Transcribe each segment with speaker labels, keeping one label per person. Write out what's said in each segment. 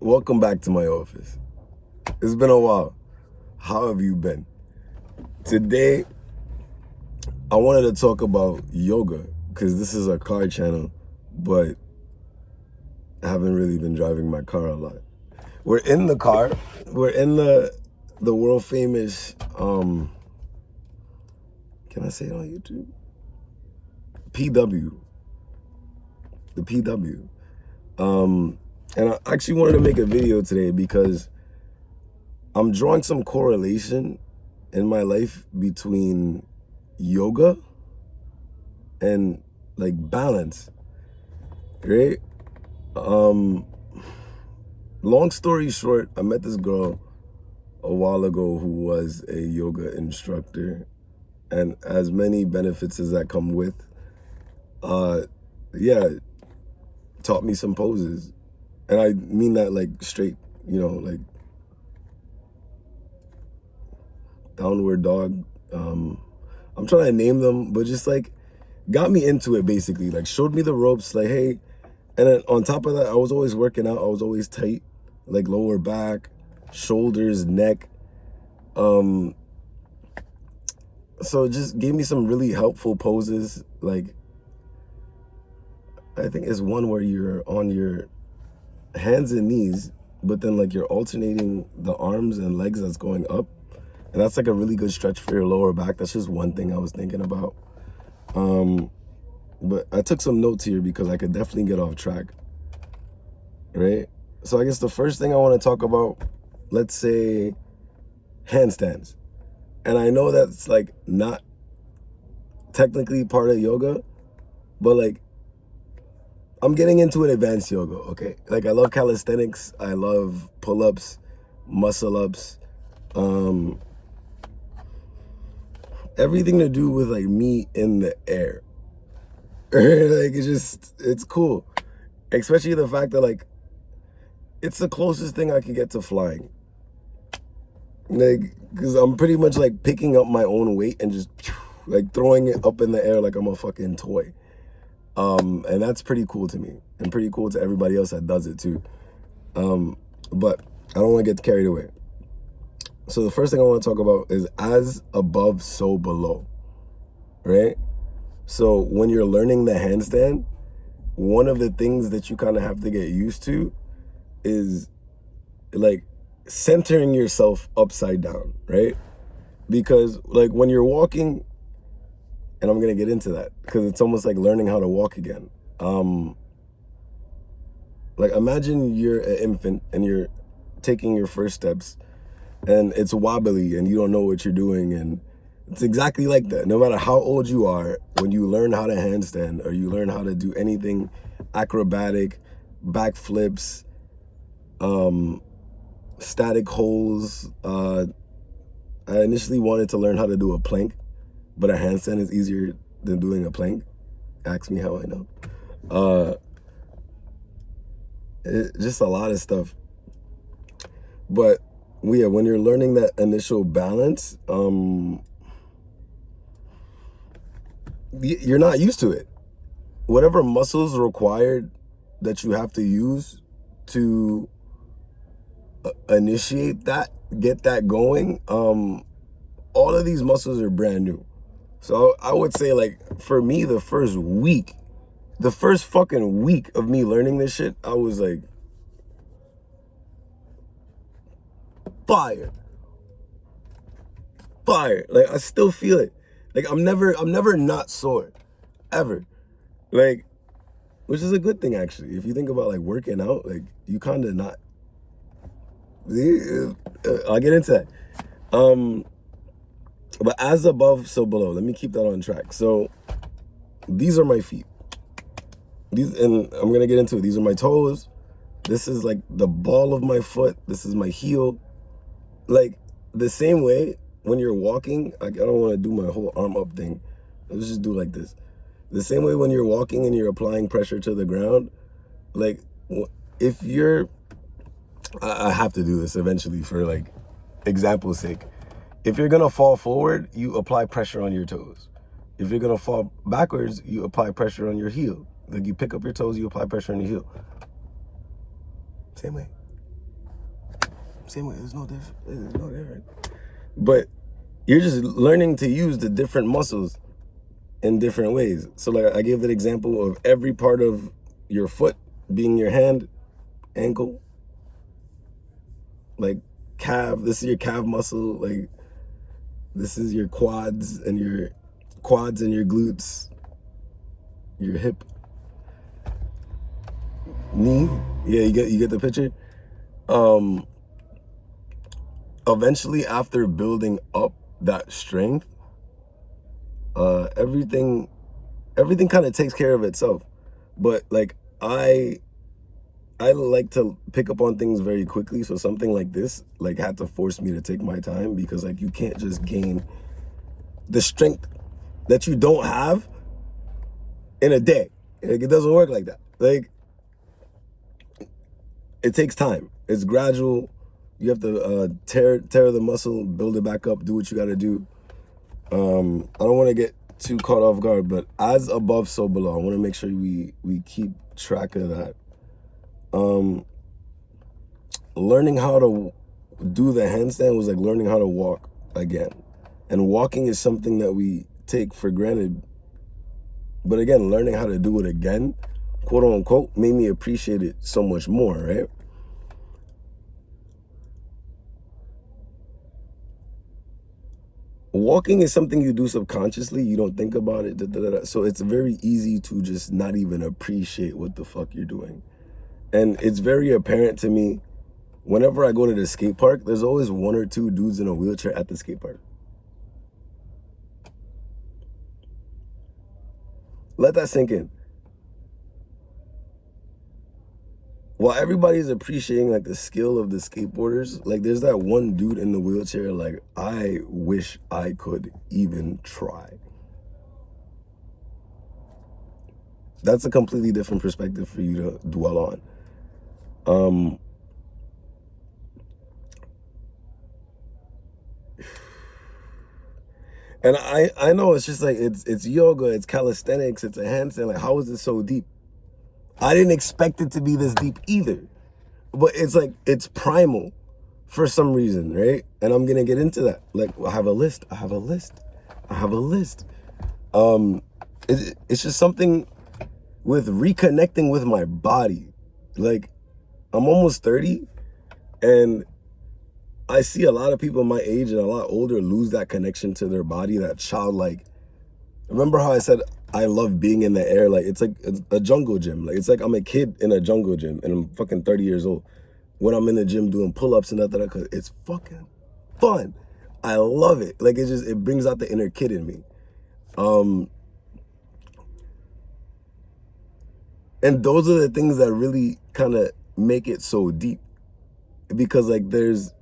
Speaker 1: Welcome back to my office. It's been a while. How have you been? Today, I wanted to talk about yoga because this is a car channel, but I haven't really been driving my car a lot. We're in the car. We're in the world famous can I say it on YouTube? PW. The PW. And I actually wanted to make a video today because I'm drawing some correlation in my life between yoga and like balance, right? Long story short, I met this girl a while ago who was a yoga instructor, and as many benefits as that come with, yeah, taught me some poses. And I mean that like straight, like downward dog. I'm trying to name them, but just like got me into it basically. Like showed me the ropes, like, hey. And then on top of that, I was always working out. I was always tight, like lower back, shoulders, neck. So it just gave me some really helpful poses. Like, I think it's one where you're on your hands and knees, but then like you're alternating the arms and legs that's going up. And that's like a really good stretch for your lower back. That's just one thing I was thinking about. But I took some notes here because I could definitely get off track, right? So I guess the first thing I want to talk about, let's say handstands. And I know that's like not technically part of yoga, but like I'm getting into an advanced yoga, okay? Like I love calisthenics. I love pull-ups, muscle-ups, everything to do with like me in the air. Like it's cool. Especially the fact that like it's the closest thing I could get to flying. Like, cause I'm pretty much like picking up my own weight and just like throwing it up in the air like I'm a fucking toy. And that's pretty cool to me and pretty cool to everybody else that does it too. But I don't want to get carried away. So the first thing I want to talk about is as above, so below, right? So when you're learning the handstand, one of the things that you kind of have to get used to is like centering yourself upside down, right? Because like when you're walking, and I'm going to get into that because it's almost like learning how to walk again. Like imagine you're an infant and you're taking your first steps and it's wobbly and you don't know what you're doing, and it's exactly like that. No matter how old you are, when you learn how to handstand or you learn how to do anything acrobatic, backflips, static holds. I initially wanted to learn how to do a plank, but a handstand is easier than doing a plank. Ask me how I know. Just a lot of stuff. But yeah, when you're learning that initial balance, you're not used to it. Whatever muscles required that you have to use to initiate that, get that going, all of these muscles are brand new. So I would say like for me, the first fucking week of me learning this shit, I was like, fire. Like I still feel it. Like I'm never not sore, ever. Like, which is a good thing actually. If you think about like working out, like you kind of not. I'll get into that. But as above, so below. Let me keep that on track. So these are my feet. And I'm gonna get into it. These are my toes. This is like the ball of my foot. This is my heel. Like the same way when you're walking, I don't want to do my whole arm up thing. Let's just do like this. The same way when you're walking and you're applying pressure to the ground, like if you're, I have to do this eventually for like example's sake. If you're gonna fall forward, you apply pressure on your toes. If you're gonna fall backwards, you apply pressure on your heel. Like you pick up your toes, you apply pressure on your heel. Same way. Same way. There's no different. There's no different. But you're just learning to use the different muscles in different ways. So like I gave that example of every part of your foot being your hand, ankle, like calf. This is your calf muscle. Like this is your quads and your glutes, your hip, knee. Yeah, you get the picture. Eventually, after building up that strength, everything kind of takes care of itself. But like I like to pick up on things very quickly, so something like this like had to force me to take my time, because like you can't just gain the strength that you don't have in a day. Like it doesn't work like that. Like it takes time. It's gradual. You have to tear the muscle, build it back up, do what you got to do. I don't want to get too caught off guard, but as above, so below. I want to make sure we keep track of that. Learning how to do the handstand was like learning how to walk again. And walking is something that we take for granted. But again, learning how to do it again, quote unquote, made me appreciate it so much more, right? Walking is something you do subconsciously. You don't think about it. So it's very easy to just not even appreciate what the fuck you're doing. And it's very apparent to me whenever I go to the skate park, there's always one or two dudes in a wheelchair at the skate park. Let that sink in. While everybody's appreciating like the skill of the skateboarders, like there's that one dude in the wheelchair, like I wish I could even try. That's a completely different perspective for you to dwell on. And I know it's just like it's yoga, it's calisthenics, it's a handstand. Like how is it so deep? I didn't expect it to be this deep either. But it's like, it's primal for some reason, right? And I'm gonna get into that. Like, I have a list. It's just something with reconnecting with my body. Like, I'm almost 30, and I see a lot of people my age and a lot older lose that connection to their body, that childlike. Remember how I said I love being in the air? Like it's like a jungle gym. Like it's like I'm a kid in a jungle gym and I'm fucking 30 years old. When I'm in the gym doing pull-ups and that, cause it's fucking fun. I love it. Like it brings out the inner kid in me. And those are the things that really kind of make it so deep, because like there's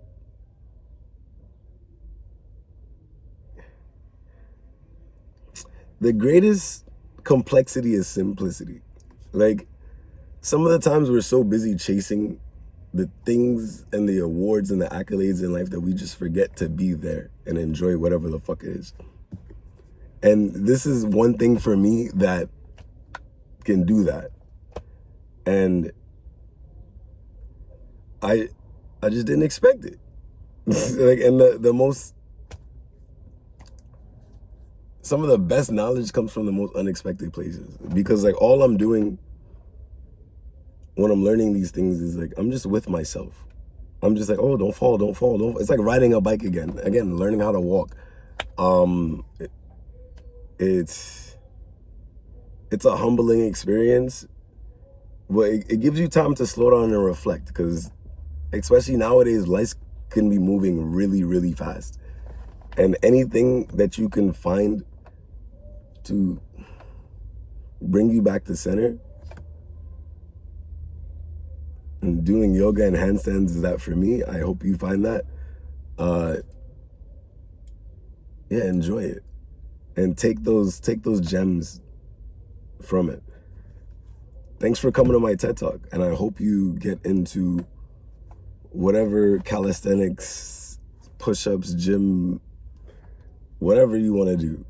Speaker 1: the greatest complexity is simplicity. Like some of the times we're so busy chasing the things and the awards and the accolades in life that we just forget to be there and enjoy whatever the fuck it is. And this is one thing for me that can do that. And I just didn't expect it. Like, and some of the best knowledge comes from the most unexpected places, because like all I'm doing when I'm learning these things is like, I'm just with myself. I'm just like, oh, don't fall. It's like riding a bike again, learning how to walk. It's a humbling experience, but it gives you time to slow down and reflect, because especially nowadays, life can be moving really, really fast. And anything that you can find to bring you back to center, and doing yoga and handstands is that for me. I hope you find that. Yeah, enjoy it. And take those gems from it. Thanks for coming to my TED Talk, and I hope you get into whatever calisthenics, push-ups, gym, whatever you want to do.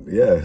Speaker 1: Yeah.